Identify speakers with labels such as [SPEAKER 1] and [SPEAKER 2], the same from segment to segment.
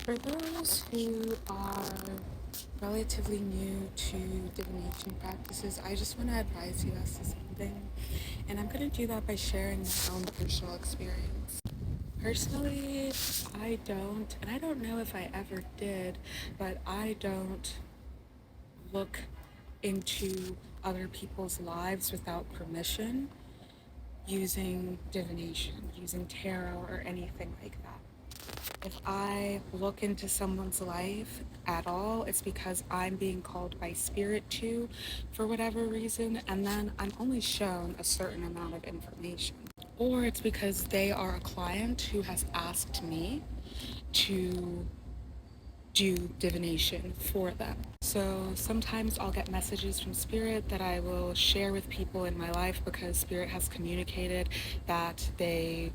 [SPEAKER 1] For those who are relatively new to divination practices, I just want to advise you as to something, and I'm going to do that by sharing my own personal experience. Personally, I don't, and I don't know if I ever did, but I don't look into other people's lives without permission using divination, using tarot, or anything like that. If I look into someone's life at all, it's because I'm being called by spirit to, for whatever reason, and then I'm only shown a certain amount of information. Or it's because they are a client who has asked me to do divination for them. So sometimes I'll get messages from spirit that I will share with people in my life because spirit has communicated that they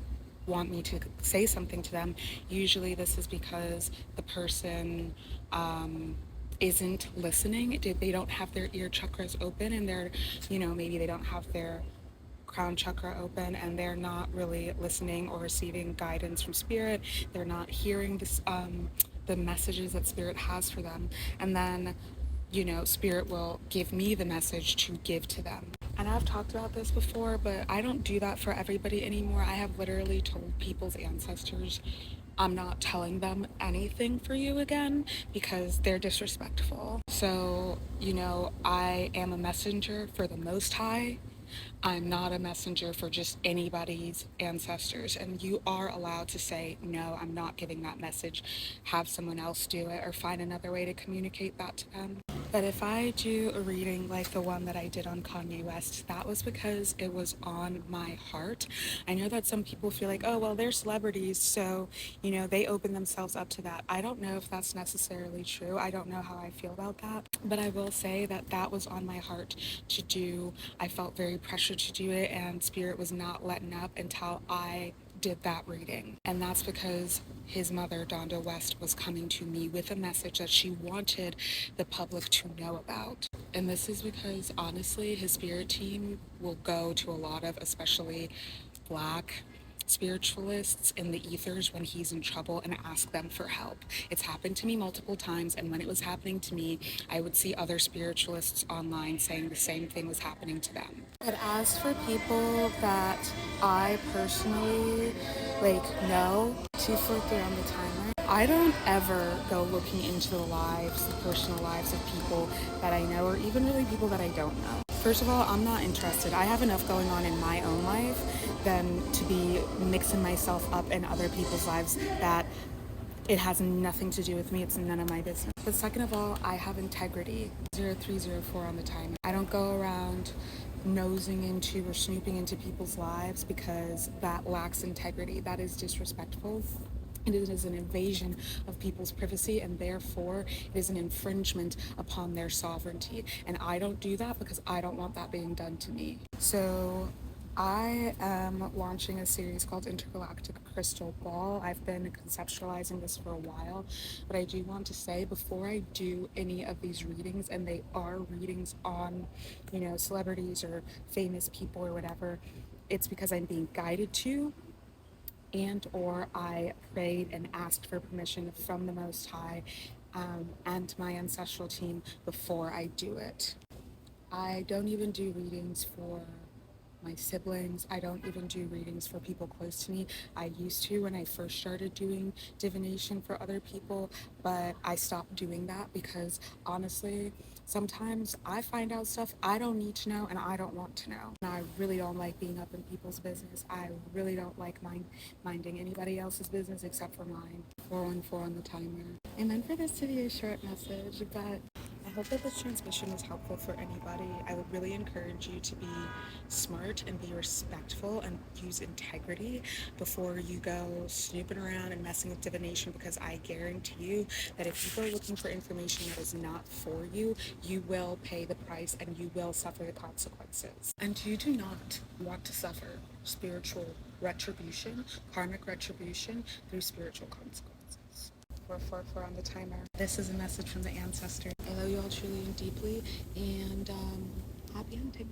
[SPEAKER 1] want me to say something to them. Usually this is because the person isn't listening. They don't have their ear chakras open, and they're, maybe they don't have their crown chakra open, and they're not really listening or receiving guidance from spirit. They're not hearing this, the messages that spirit has for them. And then, spirit will give me the message to give to them. And I've talked about this before, but I don't do that for everybody anymore. I have literally told people's ancestors, I'm not telling them anything for you again because they're disrespectful. So, I am a messenger for the Most High. I'm not a messenger for just anybody's ancestors, and you are allowed to say, no, I'm not giving that message, have someone else do it, or find another way to communicate that to them. But if I do a reading like the one that I did on Kanye West, that was because it was on my heart. I know that some people feel like, oh, well, they're celebrities, so, they open themselves up to that. I don't know if that's necessarily true. I don't know how I feel about that. But I will say that that was on my heart to do. I felt very pressured to do it, and spirit was not letting up until I did that reading. And that's because his mother, Donda West, was coming to me with a message that she wanted the public to know about. And this is because, honestly, his spirit team will go to a lot of, especially Black spiritualists in the ethers when he's in trouble and ask them for help. It's happened to me multiple times, and when it was happening to me, I would see other spiritualists online saying the same thing was happening to them. But as for people that I personally know, 243 on the timer, I don't ever go looking into the personal lives of people that I know, or even really people that I don't know. First of all, I'm not interested. I have enough going on in my own life than to be mixing myself up in other people's lives that it has nothing to do with me. It's none of my business. But second of all, I have integrity. 0304 on the timer. I don't go around nosing into or snooping into people's lives because that lacks integrity. That is disrespectful. It is an invasion of people's privacy, and therefore it is an infringement upon their sovereignty. And I don't do that because I don't want that being done to me. So I am launching a series called Intergalactic Crystal Ball. I've been conceptualizing this for a while, but I do want to say before I do any of these readings, and they are readings on, celebrities or famous people or whatever, it's because I'm being guided to, and or I prayed and asked for permission from the Most High and my ancestral team before I do it. I don't even do readings for my siblings. I don't even do readings for people close to me. I used to when I first started doing divination for other people, but I stopped doing that because honestly, sometimes I find out stuff I don't need to know and I don't want to know. And I really don't like being up in people's business. I really don't like minding anybody else's business except for mine. 414 on the timer. I meant for this to be a short message, but I hope that this transmission is helpful for anybody. I would really encourage you to be smart and be respectful and use integrity before you go snooping around and messing with divination, because I guarantee you that if you go looking for information that is not for you, you will pay the price and you will suffer the consequences. And you do not want to suffer spiritual retribution, karmic retribution through spiritual consequences. 444 on the timer. This is a message from the ancestor. I love you all truly and deeply, and happy hunting.